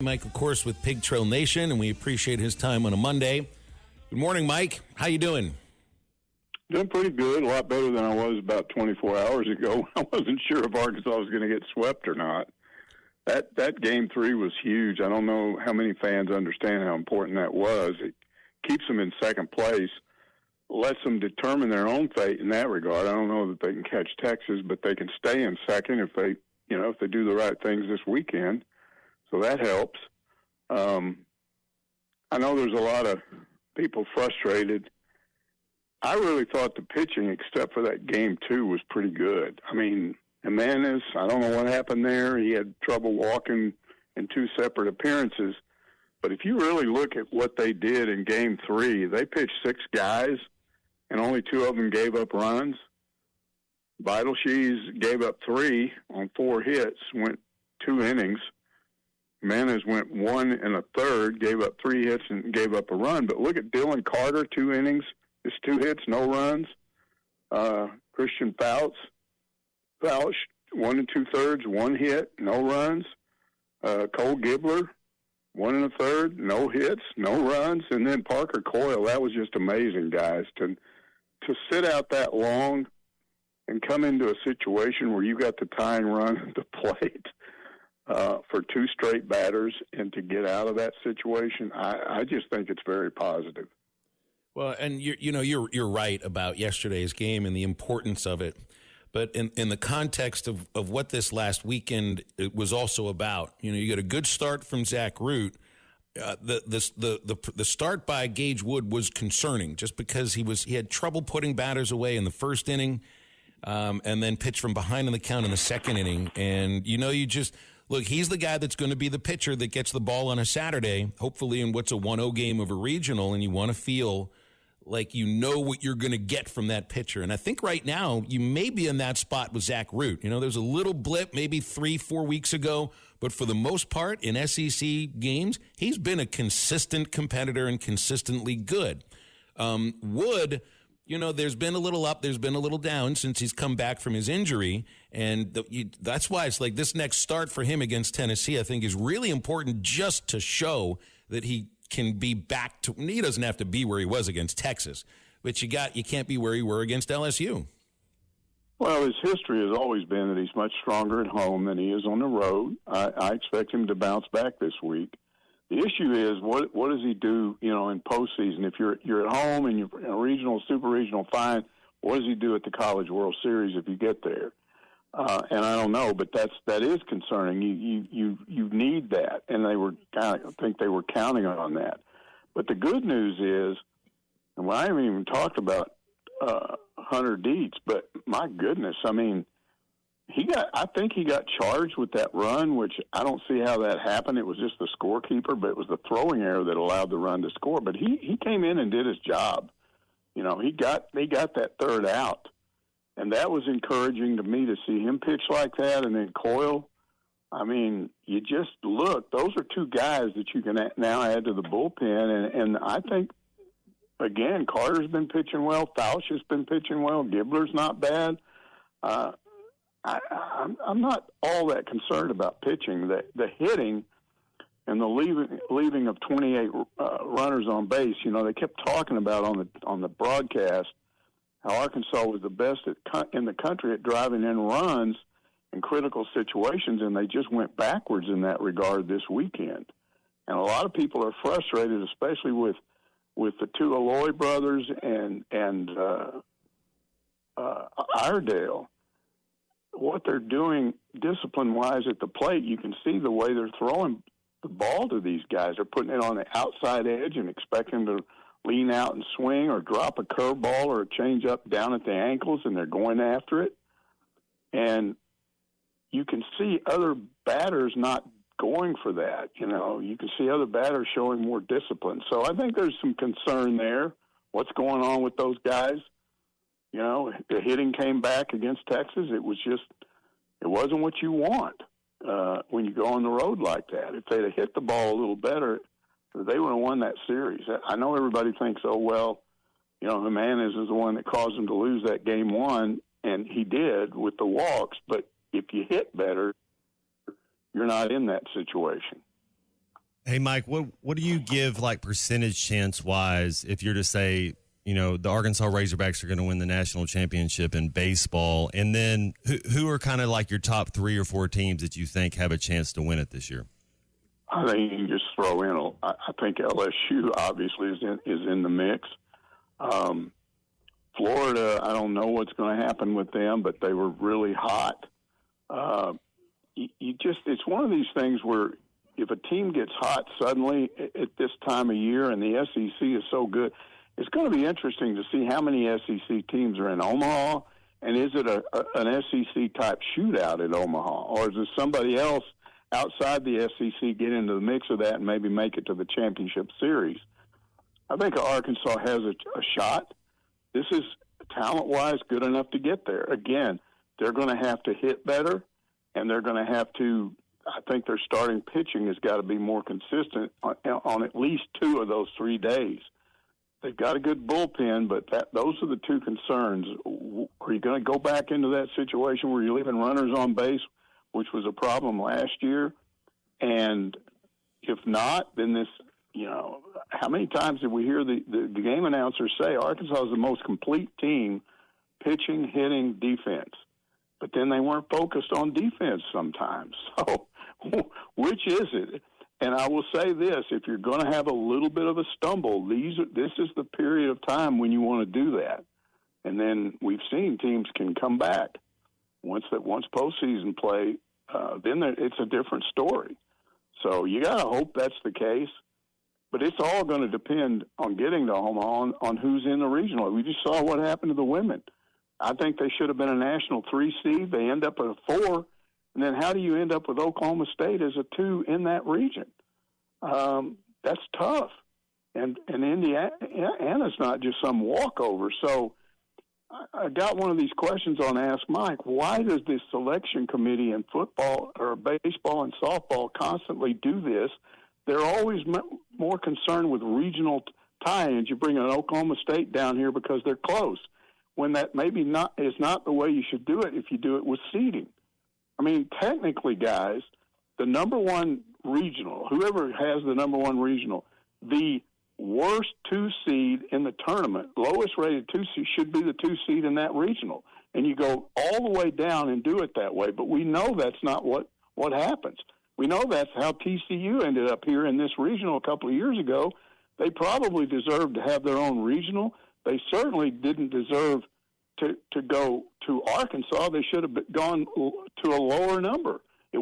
Mike, of course, with Pig Trail Nation, and we appreciate his time on a Monday. Good morning, Mike. How you doing? Doing pretty good, a lot better than I was about 24 hours ago. I wasn't sure if Arkansas was going to get swept or not. That Game 3 was huge. I don't know how many fans understand how important that was. It keeps them in second place, lets them determine their own fate in that regard. I don't know that they can catch Texas, but they can stay in second if they do the right things this weekend. So that helps. I know there's a lot of people frustrated. I really thought the pitching, except for that Game 2, was pretty good. I mean, Jimenez, I don't know what happened there. He had trouble walking in 2 separate appearances. But if you really look at what they did in Game 3, they pitched 6 guys, and only 2 of them gave up runs. Beidelshees gave up 3 on 4 hits, went 2 innings. Jimenez went 1 1/3, gave up 3 hits, and gave up a run. But look at Dylan Carter, 2 innings, just 2 hits, no runs. Christian Fouch, 1 2/3, 1 hit, no runs. Cole Gibler, 1 1/3, no hits, no runs. And then Parker Coyle, that was just amazing, guys. To sit out that long and come into a situation where you got the tying run at the plate for 2 straight batters, and to get out of that situation, I just think it's very positive. Well, and you're right about yesterday's game and the importance of it. But in the context of what this last weekend it was also about, you got a good start from Zach Root. The start by Gage Wood was concerning, just because he had trouble putting batters away in the first inning, and then pitched from behind in the count in the second inning. And you just look, he's the guy that's going to be the pitcher that gets the ball on a Saturday, hopefully in what's a 1-0 game of a regional, and you want to feel like you know what you're going to get from that pitcher. And I think right now you may be in that spot with Zach Root. There's a little blip maybe 3-4 weeks ago, but for the most part in SEC games, he's been a consistent competitor and consistently good. Wood, there's been a little up, there's been a little down since he's come back from his injury, and that's why it's like this next start for him against Tennessee, I think, is really important, just to show that he can be back to. He doesn't have to be where he was against Texas, but you can't be where you were against LSU. Well, his history has always been that he's much stronger at home than he is on the road. I expect him to bounce back this week. The issue is what does he do, in postseason? If you're at home and you're in a regional, super regional, fine. What does he do at the College World Series if you get there? And I don't know, but that is concerning. You need that, and I think they were counting on that. But the good news is, and I haven't even talked about Hunter Dietz, but my goodness, I mean, I think he got charged with that run, which I don't see how that happened. It was just the scorekeeper, but it was the throwing error that allowed the run to score. But he came in and did his job. They got that third out, and that was encouraging to me to see him pitch like that. And then Coyle, I mean, you just look; those are 2 guys that you can now add to the bullpen, and I think, again, Carter's been pitching well, Fouch has been pitching well, Gibler's not bad. I'm not all that concerned about pitching. The hitting and the leaving of 28 runners on base. They kept talking about on the broadcast how Arkansas was the best in the country at driving in runs in critical situations, and they just went backwards in that regard this weekend. And a lot of people are frustrated, especially with the 2 Aloy brothers and Iredale. What they're doing discipline-wise at the plate, you can see the way they're throwing the ball to these guys. They're putting it on the outside edge and expecting to lean out and swing or drop a curveball or a changeup down at the ankles, and they're going after it. And you can see other batters not going for that. You can see other batters showing more discipline. So I think there's some concern there. What's going on with those guys? The hitting came back against Texas. It wasn't what you want when you go on the road like that. If they'd have hit the ball a little better, they would have won that series. I know everybody thinks, Jimenez is the one that caused them to lose that Game 1, and he did with the walks. But if you hit better, you're not in that situation. Hey, Mike, what do you give, like, percentage chance-wise if you're to say, the Arkansas Razorbacks are going to win the national championship in baseball? And then who are kind of like your top 3 or 4 teams that you think have a chance to win it this year? I think you can just throw in. I think LSU obviously is in the mix. Florida, I don't know what's going to happen with them, but they were really hot. It's one of these things where if a team gets hot suddenly at this time of year and the SEC is so good, it's going to be interesting to see how many SEC teams are in Omaha, and is it an SEC-type shootout at Omaha, or is it somebody else outside the SEC get into the mix of that and maybe make it to the championship series? I think Arkansas has a shot. This is, talent-wise, good enough to get there. Again, they're going to have to hit better, and they're going to have to, I think their starting pitching has got to be more consistent on at least 2 of those 3 days. They've got a good bullpen, but those are the 2 concerns. Are you going to go back into that situation where you're leaving runners on base, which was a problem last year? And if not, then this, how many times did we hear the game announcers say Arkansas is the most complete team, pitching, hitting, defense? But then they weren't focused on defense sometimes. So which is it? And I will say this, if you're going to have a little bit of a stumble, this is the period of time when you want to do that. And then we've seen teams can come back. Once postseason play, then it's a different story. So you got to hope that's the case. But it's all going to depend on getting to Omaha on who's in the regional. We just saw what happened to the women. I think they should have been a national 3 seed. They end up at a 4. And then how do you end up with Oklahoma State as a 2 in that region? That's tough. And Indiana's not just some walkover. So I got one of these questions on Ask Mike. Why does this selection committee in football or baseball and softball constantly do this? They're always more concerned with regional tie-ins. You bring an Oklahoma State down here because they're close, when that maybe is not the way you should do it if you do it with seeding. I mean, technically, guys, the number 1 regional, whoever has the number 1 regional, the worst 2 seed in the tournament, lowest rated 2 seed, should be the 2 seed in that regional. And you go all the way down and do it that way. But we know that's not what happens. We know that's how TCU ended up here in this regional a couple of years ago. They probably deserved to have their own regional. They certainly didn't deserve to go to Arkansas. They should have gone to a lower number. It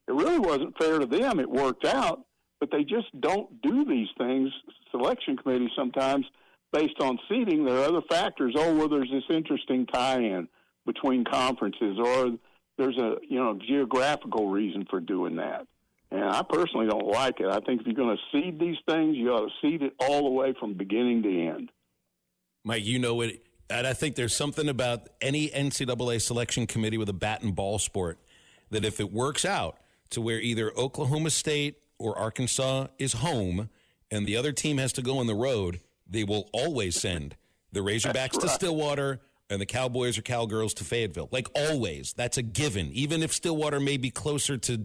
really wasn't fair to them. It worked out, but they just don't do these things, selection committees, sometimes based on seeding. There are other factors. There's this interesting tie-in between conferences, or there's a geographical reason for doing that. And I personally don't like it. I think if you're going to seed these things, you ought to seed it all the way from beginning to end. Mike, it. And I think there's something about any NCAA selection committee with a bat and ball sport that if it works out to where either Oklahoma State or Arkansas is home and the other team has to go on the road, they will always send the Razorbacks to Stillwater and the Cowboys or Cowgirls to Fayetteville. Like always. That's a given. Even if Stillwater may be closer to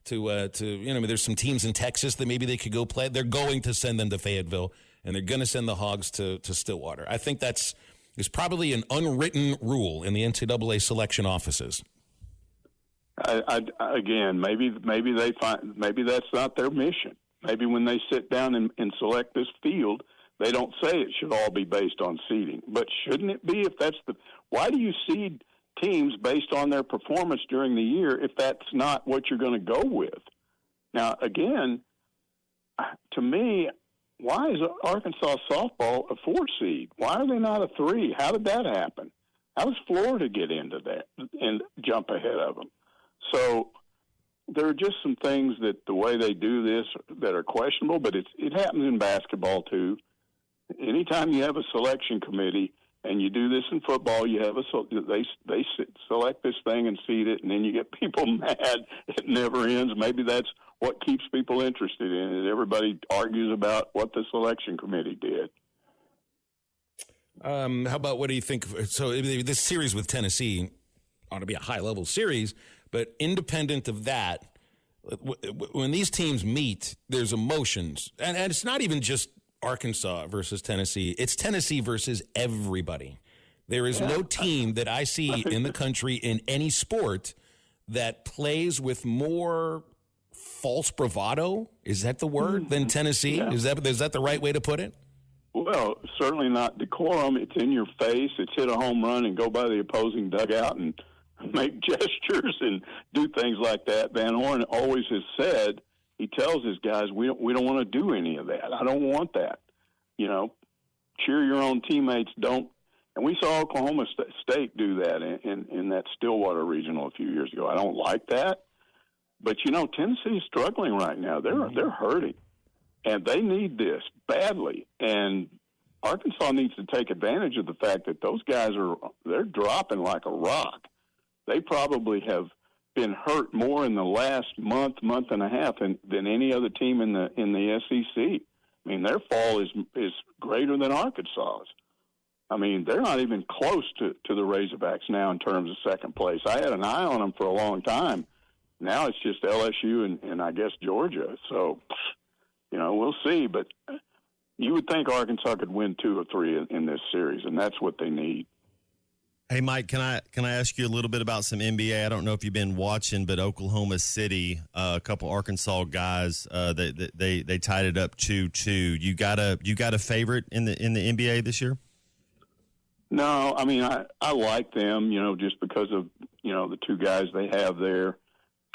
there's some teams in Texas that maybe they could go play. They're going to send them to Fayetteville. And they're going to send the Hogs to Stillwater. I think is probably an unwritten rule in the NCAA selection offices. Again, maybe that's not their mission. Maybe when they sit down and select this field, they don't say it should all be based on seeding. But shouldn't it be? Why do you seed teams based on their performance during the year if that's not what you're going to go with? Now, again, to me, why is Arkansas softball a 4 seed? Why are they not a 3? How did that happen? How does Florida get into that and jump ahead of them? So there are just some things that the way they do this that are questionable, but it happens in basketball too. Anytime you have a selection committee and you do this in football, you have they select this thing and seed it, and then you get people mad. It never ends. Maybe that's what keeps people interested in it. Everybody argues about what the selection committee did. How about, what do you think? So this series with Tennessee ought to be a high-level series, but independent of that, when these teams meet, there's emotions. And it's not even just Arkansas versus Tennessee. It's Tennessee versus everybody. There is no team that I see in the country in any sport that plays with more false bravado, is that the word, than Tennessee? Yeah. Is that the right way to put it? Well, certainly not decorum. It's in your face. It's hit a home run and go by the opposing dugout and make gestures and do things like that. Van Horn always has said, he tells his guys, we don't want to do any of that. I don't want that. You know, cheer your own teammates. Don't. And we saw Oklahoma State do that in that Stillwater Regional a few years ago. I don't like that. But, you know, Tennessee's struggling right now. They're hurting. And they need this badly. And Arkansas needs to take advantage of the fact that those guys they're dropping like a rock. They probably have been hurt more in the last month and a half than any other team in the SEC. I mean, their fall is greater than Arkansas's. I mean, they're not even close to the Razorbacks now in terms of second place. I had an eye on them for a long time. Now it's just LSU and I guess Georgia. So, you know, we'll see. But you would think Arkansas could win 2 or 3 in this series, and that's what they need. Hey, Mike, can I ask you a little bit about some NBA? I don't know if you've been watching, but Oklahoma City, a couple Arkansas guys, they tied it up 2-2. You got a favorite in the NBA this year? No, I mean, I like them, you know, just because of, you know, the 2 guys they have there.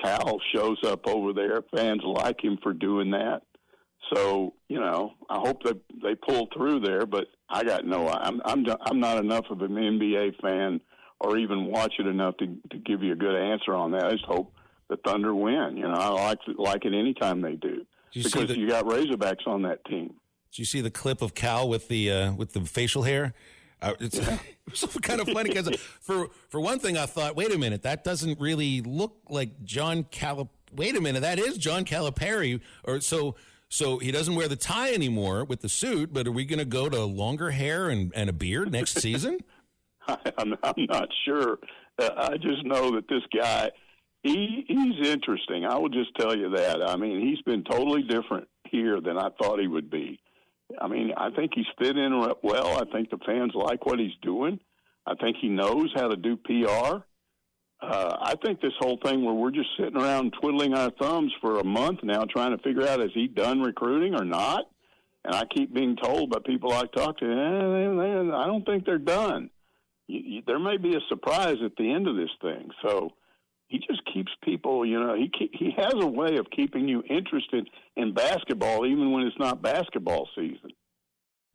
Cal shows up over there. Fans like him for doing that. So, you know, I hope that they pull through there, but I'm not enough of an NBA fan or even watch it enough to give you a good answer on that. I just hope the Thunder win. You know, I like it anytime they do because you got Razorbacks on that team. Did you see the clip of Cal with the facial hair? It's kind of funny because for one thing, I thought, wait a minute, that doesn't really look like John Wait a minute, that is John Calipari. So he doesn't wear the tie anymore with the suit, but are we going to go to longer hair and a beard next season? I'm not sure. I just know that this guy, he's interesting. I will just tell you that. I mean, he's been totally different here than I thought he would be. I mean, I think he's fit in well. I think the fans like what he's doing. I think he knows how to do PR. I think this whole thing where we're just sitting around twiddling our thumbs for a month now trying to figure out, has he done recruiting or not? And I keep being told by people I talk to, I don't think they're done. There may be a surprise at the end of this thing. So he just keeps people, you know, he has a way of keeping you interested in basketball even when it's not basketball season.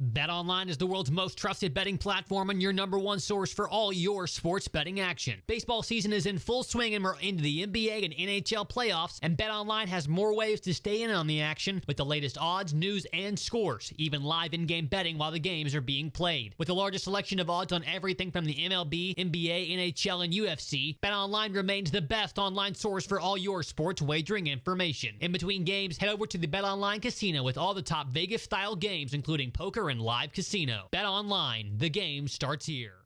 BetOnline is the world's most trusted betting platform and your number one source for all your sports betting action. Baseball season is in full swing and we're into the NBA and NHL playoffs, and BetOnline has more ways to stay in on the action with the latest odds, news, and scores, even live in-game betting while the games are being played. With the largest selection of odds on everything from the MLB, NBA, NHL, and UFC, BetOnline remains the best online source for all your sports wagering information. In between games, head over to the BetOnline Casino with all the top Vegas-style games, including poker and live casino. BetOnline, the game starts here.